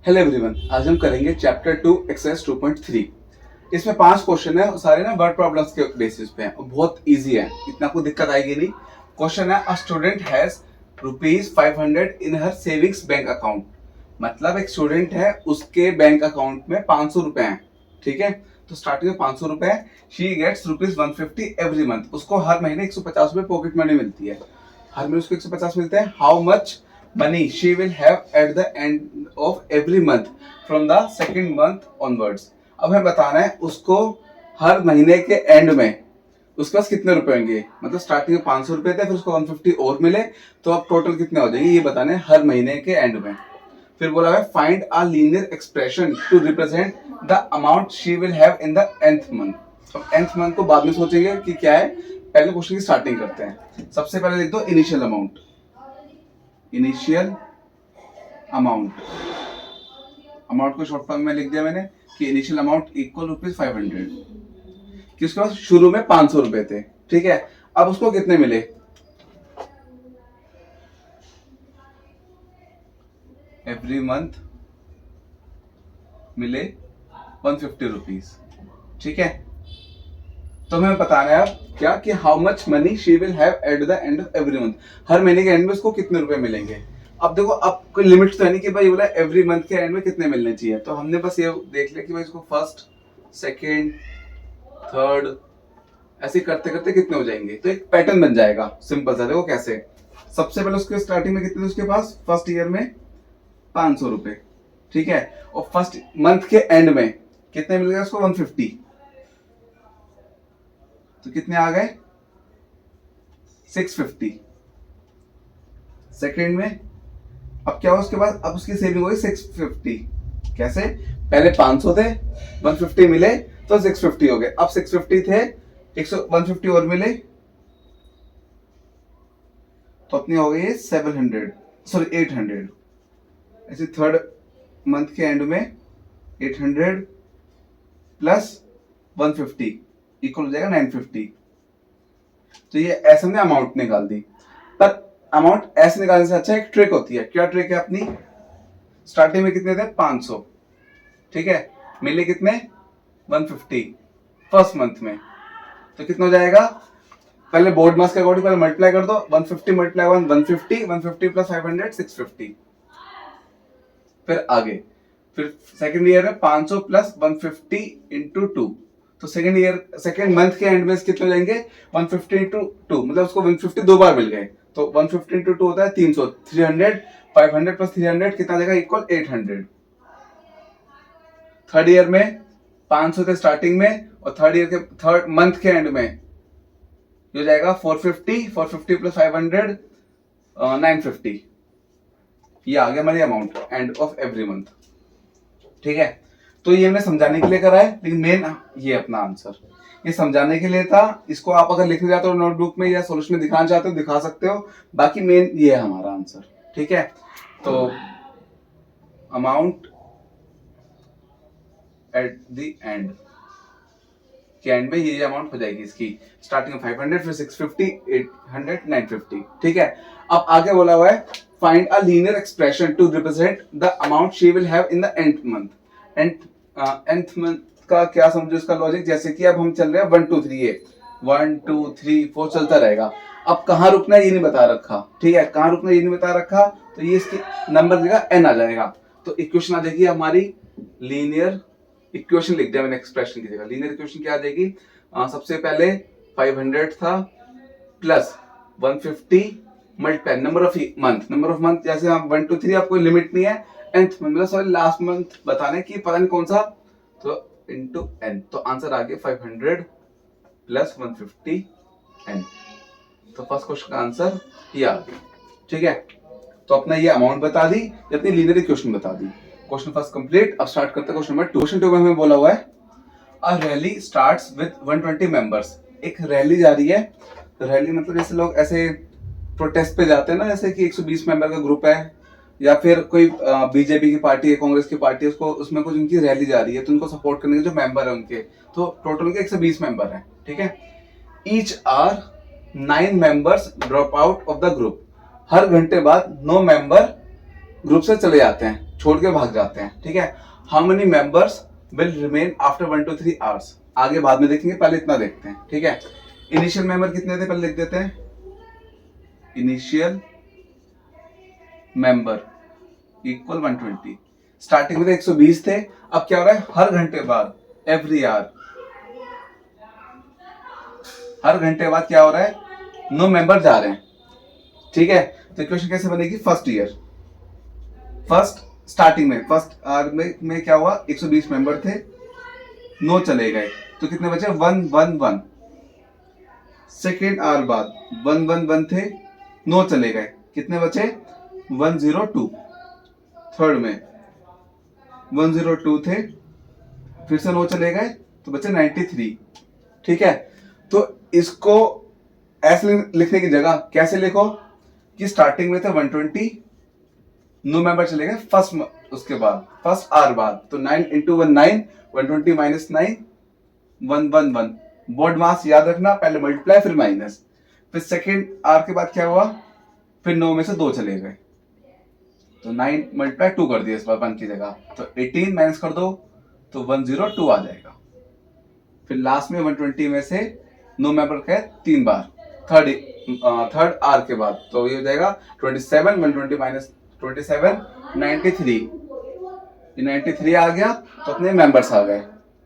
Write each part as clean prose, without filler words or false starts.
Hello everyone, आज हम करेंगे चैप्टर 2 एक्सरसाइज 2.3। इसमें 5 क्वेश्चन है, सारे ना वर्ड प्रॉब्लम्स के बेसिस पे हैं और बहुत इजी है, इतना कोई दिक्कत आएगी नहीं। क्वेश्चन है, a student has ₹500 in her savings bank account. मतलब एक स्टूडेंट है, उसके बैंक अकाउंट में 500 रुपए हैं। ठीक है, तो स्टार्टिंग में 500 रुपए है। She gets ₹150 every month. उसको हर महीने 150 रुपए पॉकेट मनी मिलती है। हर महीने उसको 150 मिलते हैं। How much money she will have at the end of every month from the second month onwards। अब हमें बताना है उसको हर महीने के एंड में उसके पास कितने रुपए होंगे। मतलब स्टार्टिंग में 500 रुपए थे, फिर उसको 150 और मिले, तो अब टोटल कितने हो जाएंगे ये बताना है हर महीने के एंड में। फिर बोला है find a linear expression to represent the amount she will have in the nth month. अब nth मंथ को बाद में सोचेंगे कि क्या है, पहले क्वेश्चन की स्टार्टिंग करते हैं। सबसे पहले लिख दो initial amount. Initial amount, amount को शॉर्ट फॉर्म में लिख दिया मैंने कि इनिशियल अमाउंट इक्वल ₹500, कि उसके पास शुरू में 500 रुपए थे। ठीक है, अब उसको कितने मिले, एवरी मंथ मिले 150 रुपीज। ठीक है, तो हमें बताना है अब क्या कि how much money she will have at the end of every month. हर महीने के एंड में उसको कितने रुपए मिलेंगे। अब देखो, अब कोई लिमिट तो है नहीं कि भाई बोला एवरी मंथ के एंड में कितने मिलने चाहिए, तो हमने बस ये देख लिया कि भाई इसको फर्स्ट, सेकेंड, थर्ड ऐसे करते करते कितने हो जाएंगे, तो एक पैटर्न बन जाएगा सिंपल सा। देखो कैसे, सबसे पहले उसके स्टार्टिंग में कितने थे उसके पास, फर्स्ट ईयर में 500 रुपए। ठीक है, और फर्स्ट मंथ के एंड में कितने मिल गए उसको, 150। तो कितने आ गए, 650। सेकेंड में अब क्या हुआ उसके बाद, अब उसकी सेविंग हो गई 650। कैसे, पहले 500 थे, 150 मिले तो 650 हो गए। अब 650 थे, 150 और मिले तो अपनी हो गई 700, सॉरी 800। ऐसे थर्ड मंथ के एंड में 800 प्लस 150 इक्वल हो जाएगा 950। तो ये ऐसे हमने अमाउंट निकाल दी। पर अमाउंट ऐसे निकालने से अच्छा एक ट्रिक होती है। क्या ट्रिक है अपनी, स्टार्टिंग में कितने थे 500, ठीक है, मिले कितने 150 फर्स्ट मंथ में, तो कितना हो जाएगा, पहले बोर्ड मास के अकॉर्डिंग पहले मल्टीप्लाई कर दो। 150 मल्टीप्लाई 150, 150 प्लस 500 650। फिर आगे, फिर सेकंड ईयर में 500 प्लस 150 इंटू 2, तो सेकंड ईयर सेकंड मंथ के एंड में कितने हो जाएंगे 150 इंटू 2, मतलब उसको 150 दो बार मिल गए, तो 150 इंटू 2 होता है 300, 300, 500 प्लस 300 कितना देगा इक्वल 800। थर्ड ईयर में 500 थे स्टार्टिंग में, और थर्ड ईयर के थर्ड मंथ के एंड में हो जाएगा 450, 450 प्लस 500 950। ये आ गया हमारी amount and of every month. ठीक है, तो ये हमने समझाने के लिए करा है, लेकिन मेन ये अपना आंसर ये समझाने के लिए था। इसको आप अगर लिखने जाते हो नोटबुक में या सोल्यूशन में दिखाना चाहते हो दिखा सकते हो, बाकी मेन ये है हमारा आंसर। ठीक है, तो अमाउंट एट द एंड के एंड में ये अमाउंट हो जाएगी इसकी, स्टार्टिंग में 500, फिर 650, 800, 950। ठीक है, अब आगे बोला हुआ है find a linear expression to represent the amount she will have in the nth month. nth month का क्या समझो इसका लॉजिक, जैसे कि अब हम चल रहे हैं 1 2 3 ये 1 2 3 4 चलता रहेगा। अब कहाँ रुकना है ये नहीं बता रखा। ठीक है, कहाँ रुकना ये नहीं बता रखा, तो ये इसकी नंबर जगह n आ जाएगा, तो इक्वेशन आ जाएगी हमारी लीनियर इक्वेशन। लिख दिया मैंने एक्सप्रेशन की जगह, लीनियर इक्वेशन क्या आ जाएगी, सबसे पहले 500 था plus 150 multiply number of month, number of month जैसे हम 1 2 3 आपको लिमिट नहीं है, nth मतलब सॉरी लास्ट मंथ बताने की पता नहीं कौन सा, तो इनटू n, तो आंसर आ गया 500 प्लस 150 n। तो फर्स्ट क्वेश्चन का आंसर ये आ गया। ठीक है, तो अपना ये अमाउंट बता दी, अपनी लीनियर इक्वेशन बता दी। Question first complete. अब स्टार्ट करते हैं क्वेश्चन नंबर 2। क्वेश्चन 2 में हमें बोला हुआ है अ रैली स्टार्ट्स विद 120 मेंबर्स। एक रैली जा रही है, रैली मतलब जैसे लोग ऐसे प्रोटेस्ट पे जाते हैं ना, जैसे कि 120 मेंबर का ग्रुप है, या फिर कोई बीजेपी की पार्टी है, कांग्रेस की पार्टी है, उसको उसमें कुछ उनकी रैली जा रही है, तो उनको सपोर्ट करने के जो मेंबर है उनके, तो टोटल उनके 120 मेंबर हैं। ठीक है, each hour 9 members drop out of the group. हर घंटे बाद 9 मेंबर ग्रुप से चले जाते हैं। छोड़ के भाग जाते हैं, ठीक है। How many members will remain after 1 to 3 hours, आगे बाद में देखेंगे, पहले इतना देखते हैं, ठीक है। इनिशियल मेंबर कितने थे पहले लिख देते हैं, इनिशियल मेंबर इक्वल 120, स्टार्टिंग में तो 120 थे, अब क्या हो रहा है, हर घंटे बाद, एवरी आवर, हर घंटे बाद क्या हो रहा है, नो मेंबर जा रहे हैं, ठीक है। तो इक्वेशन कैसे बनेगी, फर्स्ट ईयर, फर्स्ट स्टार्टिंग में फर्स्ट आवर में क्या हुआ, 120 मेंबर थे, नो चले गए, तो कितने बचे, 111। सेकेंड आवर बाद 111 थे, नो चले गए, कितने बचे, 102। थर्ड में 102 थे, फिर से नो चले गए, तो बचे 93, ठीक है। तो इसको ऐसे लिखने की जगह कैसे लिखो कि स्टार्टिंग में थे 120, नो मेंबर चले गए फर्स्ट, उसके बाद फर्स्ट आवर बाद, तो 9 इंटू 1 9, 120 माइनस 9 111, बोर्ड मास याद रखना, पहले मल्टीप्लाई फिर माइनस, फिर सेकेंड आवर के बाद क्या हुआ, फिर 9 में से 2 चले गए, तो 9 मल्टीप्लाई 2 कर दिया इस बार 1 की जगह, तो 18 माइनस कर दो तो 102 आ जाएगा। फिर लास्ट में 120 में से नो मेंबर का 3 बार, थर्ड आर के बाद, तो ये हो जाएगा 27, 120 माइनस 27, 93, 93 आ गया, तो अपने मेंबर्स आ गए।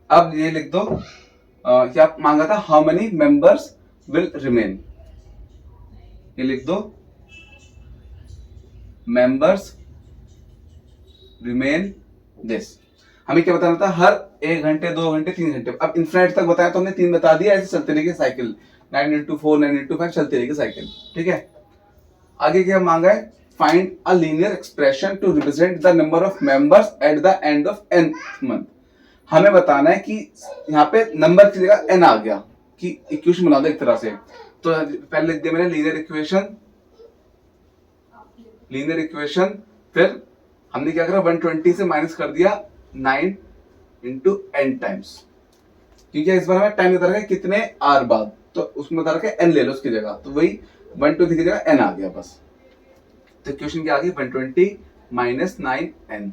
अब ये लिख दो, क्या मांगा था, how many members will remain, ये लिख दो, मेंबर्स रिमेन दिस। हमें क्या बताना था, हर 1 घंटे 2 घंटे 3 घंटे, अब इन्फिनिट तक बताया तो हमने 3 बता दिया, ऐसे चलते रहेगी साइकिल, 9 इंटू 4 9 इंटू 5 चलती रहेगी साइकिल, ठीक है। आगे क्या मांगा है, find a linear expression to represent the number of members at the end of nth month. हमें बताना है कि यहाँ पे नंबर की जगह n आ गया, कि इक्वेशन बना दो एक तरह से, तो पहले लिख दिया मैंने लीनियर इक्वेशन, फिर हमने क्या करा, 120 से माइनस कर दिया 9 इंटू n टाइम्स, क्योंकि इस बार हमें टाइम बता रखा है कितने आर बाद, तो उसमें बता रखा है n ले लो उसकी जगह, तो वही 120 की जगह n आ गया बस। तो इक्वेशन क्या आ गई, 120 माइनस 9n,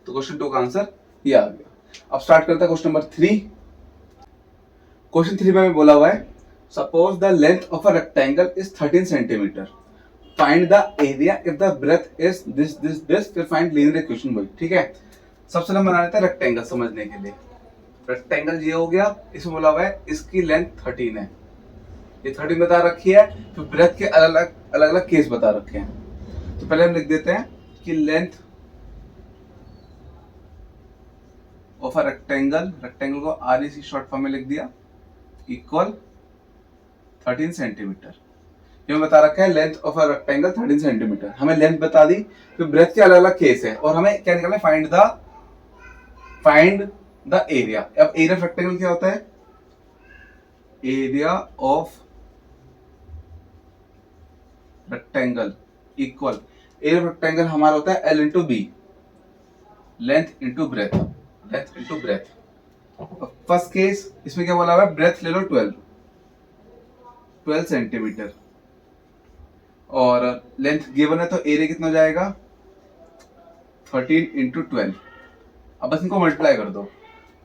तो क्वेश्चन 2 का आंसर ये आ गया। अब स्टार्ट करता है क्वेश्चन नंबर 3। क्वेश्चन 3 में बोला हुआ है, suppose the length of a rectangle is 13 centimetre, find the area if the breadth is this, फिर फाइंड लीनियर इक्वेशन बोली, ठीक है। सबसे पहले बना लेते हैं रेक्टेंगल समझने के लिए। रेक्टेंगल ये हो गया, इसमें बोला हुआ है इसकी लेंथ 13 है, ये 13 बता रखी है, फिर ब्रेथ के अलग अलग केस बता रखे हैं। तो पहले हम लिख देते हैं कि लेंथ ऑफ अ रेक्टेंगल को REC शॉर्ट फॉर्म में लिख दिया, इक्वल 13 सेंटीमीटर। ये बता रखा है length of a rectangle 13 centimetre, हमें लेंथ बता दी, फिर ब्रेथ के अलग अलग केस है, और हमें क्या निकालना है, फाइंड द एरिया। अब एरिया ऑफ रेक्टेंगल क्या होता है, area of rectangle equal, area of rectangle हमारा होता है L into B, length into breadth, first case इसमें क्या बोला हुआ है, ब्रेथ ले लो 12 सेंटीमीटर, और लेंथ गिवन है, तो एरिया कितना हो जाएगा 13 इंटू 12। अब बस इनको मल्टीप्लाई कर दो,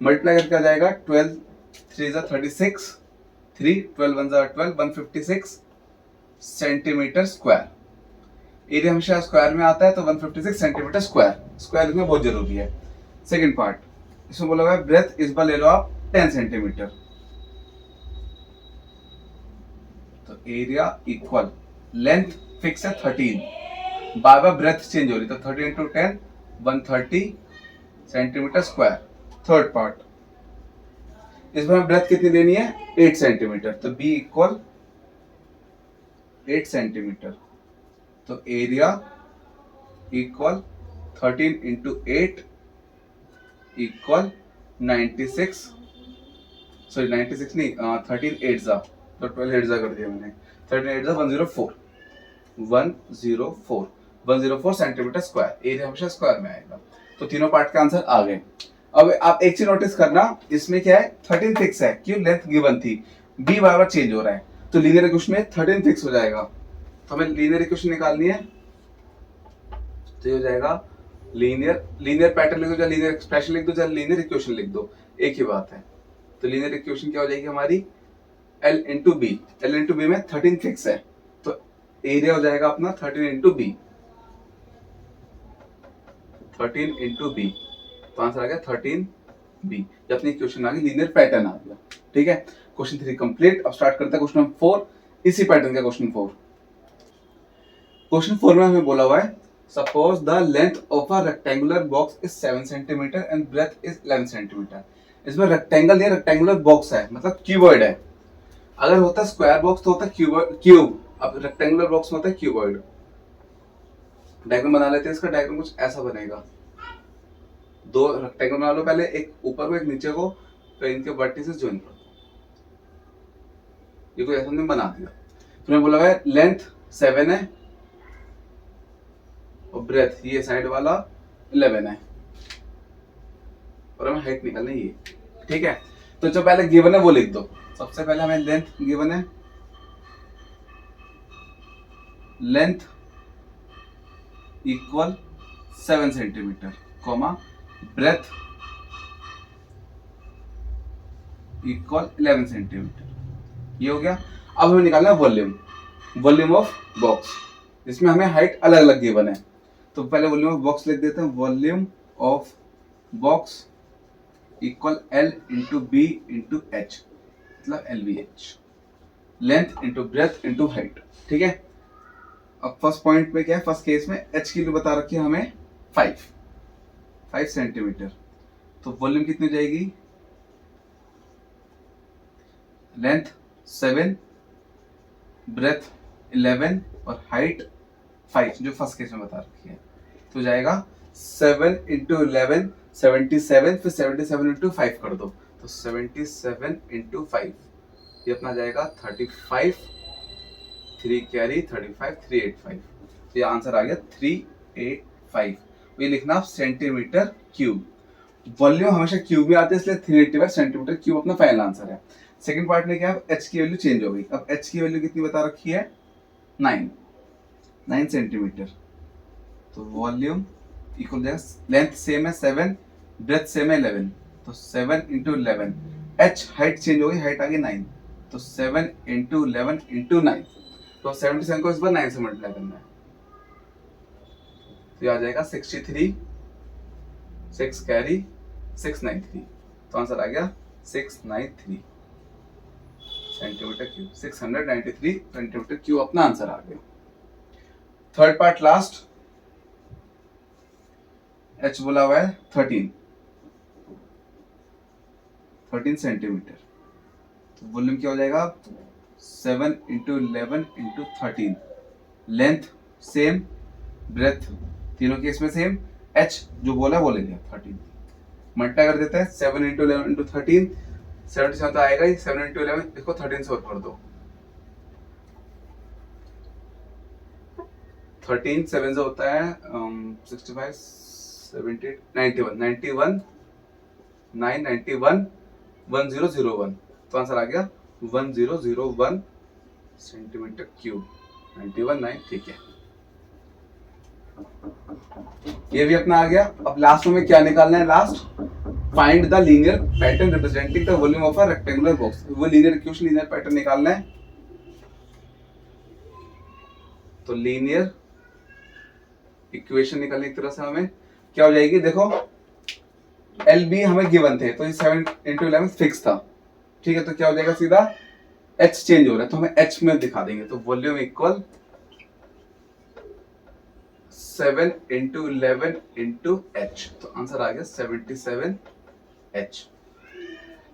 मल्टीप्लाई करके आ जाएगा 12 3 36, 3 12 1 12, 156 सेंटीमीटर स्क्वायर। एरिया हमेशा स्क्वायर में आता है, तो 156 सेंटीमीटर स्क्वायर लिखना बहुत जरूरी है। सेकंड पार्ट, इसमें बोला हुआ है ब्रेथ, इस बार ले लो आप 10 सेंटीमीटर, तो एरिया इक्वल लेंथ फिक्स है 13, बार बार ब्रेथ चेंज हो रही, तो 13 into 10 130 centimetre square. Third part, इसमें ब्रेथ कितनी लेनी है, 8 सेंटीमीटर, तो बी इक्वल 8 सेंटीमीटर, तो area equal 13 into 8 equal 96, sorry 96 नहीं, 13 8 जा, तो 12 8 जा कर दिया मैंने, 13 8 जा 104 सेंटीमीटर स्क्वायर, एरिया हमेशा स्क्वायर में आएगा। तो तीनों पार्ट का आंसर आ गए। अब आप एक चीज नोटिस करना, इसमें क्या है 13 फिक्स है, क्यों, लेंथ गिवन थी, बी बार बार चेंज हो रहा है, तो लीनियर इक्वेशन में 13 फिक्स हो जाएगा। तो हमें लीनियर इक्वेशन निकालनी है, तो ये हो जाएगा लीनियर लीनियर पैटर्न लिख दो, चाहे लीनियर एक्सप्रेशन लिख दो, चाहे लीनियर इक्वेशन लिख दो, एक ही बात है। तो लीनियर इक्वेशन क्या हो जाएगी हमारी, L into B. L into B में 13 फिक्स है, तो एरिया हो जाएगा अपना 13 इंटू बी, 13 इंटू बी, तो आंसर आ गया 13 बी। जब अपनी इक्वेशन आ गई, लीनियर पैटर्न आ गया। ठीक है, क्वेश्चन 3 कंप्लीट। अब स्टार्ट करते हैं क्वेश्चन नंबर 4, इसी पैटर्न का क्वेश्चन 4। क्वेश्चन 4 में हमें बोला हुआ है suppose the length of a rectangular box is 7 centimetre and breadth is 11 centimetre. इसमें रेक्टेंगल या रेक्टेंगुलर बॉक्स है, मतलब क्यूबॉइड है। अगर होता स्क्वायर बॉक्स तो होता क्यूब, अब रेक्टेंगुलर बॉक्स में होता है क्यूबॉइड। डायग्राम बना लेते हैं इसका। डायग्राम कुछ ऐसा बनेगा, दो रेक्टेंगल बना लो पहले, एक ऊपर को एक नीचे को, तो इनके वर्टिसेस ज्वाइन कर दो। ये कोई ऐसा हमने बना दिया। तो मैं बोला है लेंथ 7 है और ब्रेथ ये साइड वाला 11 है, और हमें हाइट निकालनी है ये। ठीक है, तो जो पहले गिवन है वो लिख दो। सबसे पहले हमें लेंथ गिवन है, length equal 7 centimetre, comma breadth equal 11 centimetre, ये हो गया। अब हमें निकालना है वॉल्यूम, वॉल्यूम ऑफ बॉक्स, जिसमें हमें हाइट अलग अलग गिवन है। तो पहले वॉल्यूम ऑफ बॉक्स लिख देते हैं, volume of box equal L into B into H, मतलब LVH, length into breadth into height. ठीक है, अब फर्स्ट पॉइंट पे क्या है, फर्स्ट केस में H की वैल्यू बता रखी है हमें 5 सेंटीमीटर। तो वॉल्यूम कितनी हो जाएगी, लेंथ 7, ब्रेथ 11 और हाइट 5, जो फर्स्ट केस में बता रखी है। तो जाएगा 7 इंटू 11 77, फिर 77 इंटू 5 कर दो, तो 77 इंटू 5, ये अपना जाएगा 35, 3 कैरी 35, 385। तो ये आंसर आ गया 385। ये लिखना सेंटीमीटर क्यूब। वॉल्यूम हमेशा क्यूब में आते हैं, इसलिए 385 सेंटीमीटर क्यूब अपना फाइनल आंसर है। सेकंड पार्ट में क्या है, एच की वैल्यू चेंज हो गई। अब एच की वैल्यू कितनी बता रखी है, 9 सेंटीमीटर। तो वॉल्यूम इक्वल जाएगा, लेंथ सेम है 7, ब्रेथ सेम है 11, तो 7 इंटू 11, एच हाइट चेंज हो गई, हाइट आ गई 9, तो 7 इंटू 11 इंटू 9, तो 77 को इस बार 9 से मल्टीप्लाई करना है, तो आ जाएगा 63, 6 कैरी 693। तो आंसर आ गया 693 सेंटीमीटर क्यूब, 693 सेंटीमीटर क्यूब अपना आंसर आ गया। थर्ड पार्ट लास्ट, एच बोला हुआ है 13 सेंटीमीटर। तो वॉल्यूम क्या हो जाएगा, 7 into 11 into 13, length same, breadth तीनों केस में सेम, एच जो बोला वो ले लिया 13, मल्टीप्लाई कर देते हैं 7 इंटू 11 इंटू 13, 77 तो आएगा ही, 7 इंटू 11 इसको 13 से और कर दो, 13 7 से होता है 65 78 91 91 9 91 1001। तो आंसर आ गया 1001 सेंटीमीटर क्यूब, 91 9। ठीक है, ये भी अपना आ गया। अब लास्ट में क्या निकालना है, last find the linear pattern representing the volume of a rectangular box. वो लीनियर इक्वेशन, लीनियर पैटर्न निकालना है। तो लीनियर इक्वेशन निकालने की तरह से हमें क्या हो जाएगी, देखो एल बी हमें गिवन थे, तो ये 7 इंटू 11 फिक्स था। ठीक है, तो क्या हो जाएगा, सीधा एच चेंज हो रहा है, तो हमें एच में दिखा देंगे। तो volume equal 7 into 11 into H, तो आंसर आ गया 77 एच।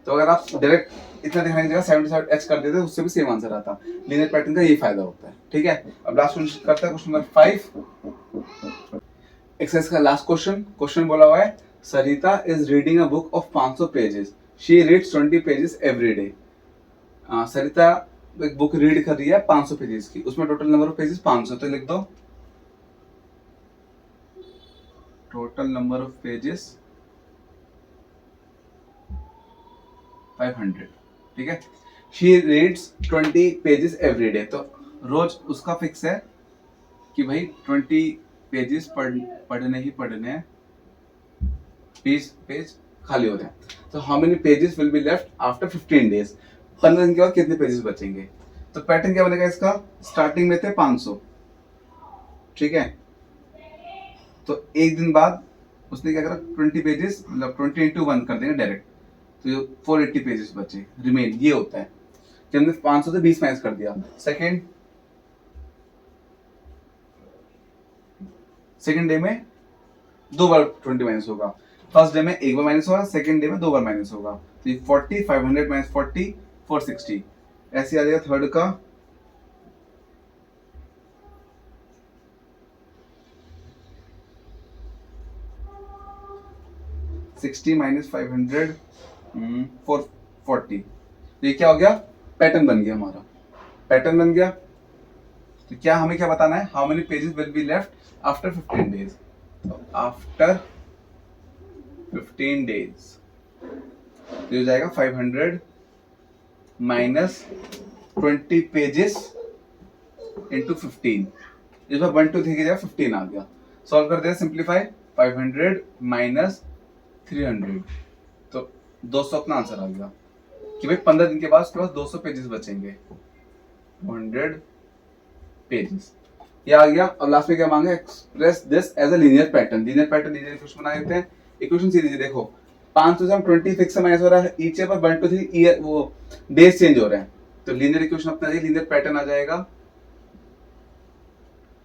तो अगर आप डायरेक्ट इतना दिखाने की जगह 77 एच कर देते उससे भी सेम आंसर आता। लीनियर पैटर्न का यही फायदा होता है। ठीक है, अब लास्ट क्वेश्चन करते हैं, क्वेश्चन नंबर 5 एक्सरसाइज का लास्ट क्वेश्चन। क्वेश्चन बोला हुआ है Sarita is reading a book of 500 pages, she reads 20 pages every day. Sarita एक बुक रीड कर रही है 500 पेजेस की, उसमें टोटल नंबर ऑफ पेजेस 500, तो लिख दो टोटल नंबर ऑफ पेजेस 500। ठीक है, she reads 20 pages every day, तो रोज उसका फिक्स है कि भाई 20 पेजेस पढ़ने ही पढ़ने हैं, पेज खाली हो रहे हैं। तो how many pages will be left after 15 days, 15 दिन के बाद कितने पेजेस बचेंगे। तो पैटर्न क्या बनेगा इसका, स्टार्टिंग में थे 500, ठीक है, तो एक दिन बाद उसने क्या करा 20 पेजेस, मतलब 20 इंटू 1 कर देंगे डायरेक्ट, तो ये 480 पेजेस बचे रिमेन। ये होता है कि हमने 500 से 20 माइनस कर दिया। सेकेंड डे में 2 बार 20 माइनस होगा, फर्स्ट डे में एक बार माइनस होगा, सेकेंड डे में 2 बार माइनस होगा। तो ये 40, 500 माइनस 40, 460, ऐसे आ जाएगा थर्ड का। $60 माइनस 500, 440। ये क्या हो गया, पैटर्न बन गया हमारा, पैटर्न बन गया। तो क्या हमें क्या बताना है, how many pages will be left after 15 days. तो आफ्टर 15 डेज ये हो जाएगा 500 माइनस 20 पेजेस इंटू 15, इसमें 1 2 3 की जगह 15 आ गया। सॉल्व कर दिया, सिंप्लीफाई, 500 माइनस 300, तो 200 अपना आंसर आ गया कि भाई 15 दिन के बाद उसके पास 200 पेजेस बचेंगे, 200 पेजेस, ये आ गया। और लास्ट में क्या मांगा, express this as a linear pattern. Linear pattern linear equation बना देते हैं। इक्वेशन सीरीज देखो, 500 से हम 20 फिक्स से माइनस हो रहा है, ईच पर 1 2 3 ईयर वो डेज चेंज हो रहे हैं, तो लीनियर इक्वेशन अपना लीनियर पैटर्न आ जाएगा।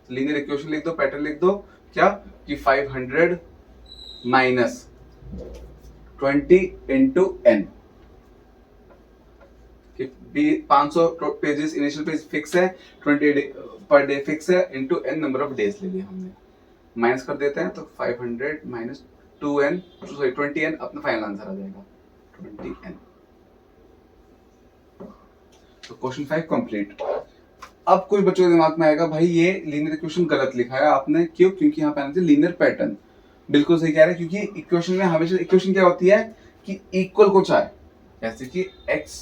लीनियर इक्वेशन लिख दो, पैटर्न लिख दो, क्या कि 500 minus 20 into n, 500 pages initial page fix है, 20 पर डे फिक्स है, into n number of days ले लिया हमने, माइनस कर देते हैं, तो 500 माइनस 2n, सॉरी 20n अपना फाइनल आंसर आ जाएगा 20n। तो क्वेश्चन 5 कंप्लीट। अब कुछ बच्चों के दिमाग में आएगा, भाई ये लीनियर इक्वेशन गलत लिखा है आपने, क्यों, क्योंकि यहाँ पे आना चाहिए लीनियर पैटर्न। बिल्कुल सही कह रहे हैं, क्योंकि इक्वेशन में हमेशा इक्वेशन क्या होती है कि इक्वल कुछ आए, जैसे कि x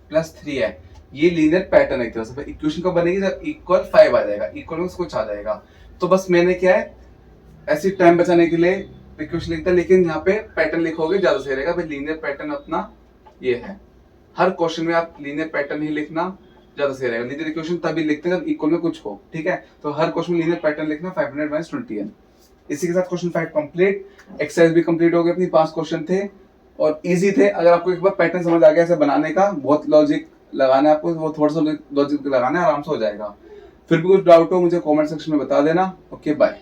प्लस 3 है, ये लीनियर पैटर्न है एक तरह से। इक्वेशन कब बनेगी, जब इक्वल 5 आ जाएगा, इक्वल में कुछ आ जाएगा। तो बस मैंने क्या है, ऐसी टाइम बचाने के लिए इक्वेशन लिखता है, लेकिन यहाँ पे पैटर्न लिखोगे ज्यादा सही रहेगा। भाई लीनियर पैटर्न अपना ये है, हर क्वेश्चन में आप लीनियर पैटर्न ही लिखना ज्यादा सही रहेगा। लीनियर इक्वेशन तभी लिखते हैं जब इक्वल में कुछ हो, ठीक है। तो हर क्वेश्चन में लीनियर पैटर्न लिखना, 500 माइनस 20n। इसी के साथ क्वेश्चन 5 कंप्लीट, एक्सरसाइज भी कंप्लीट हो गई अपनी, 5 क्वेश्चन थे और इजी थे। अगर आपको एक बार पैटर्न समझ आ गया ऐसे बनाने का, बहुत लॉजिक लगाना है आपको, वो थोड़ा सा लॉजिक लगाना है, आराम से हो जाएगा। फिर भी कुछ डाउट हो मुझे कमेंट सेक्शन में बता देना। Okay bye.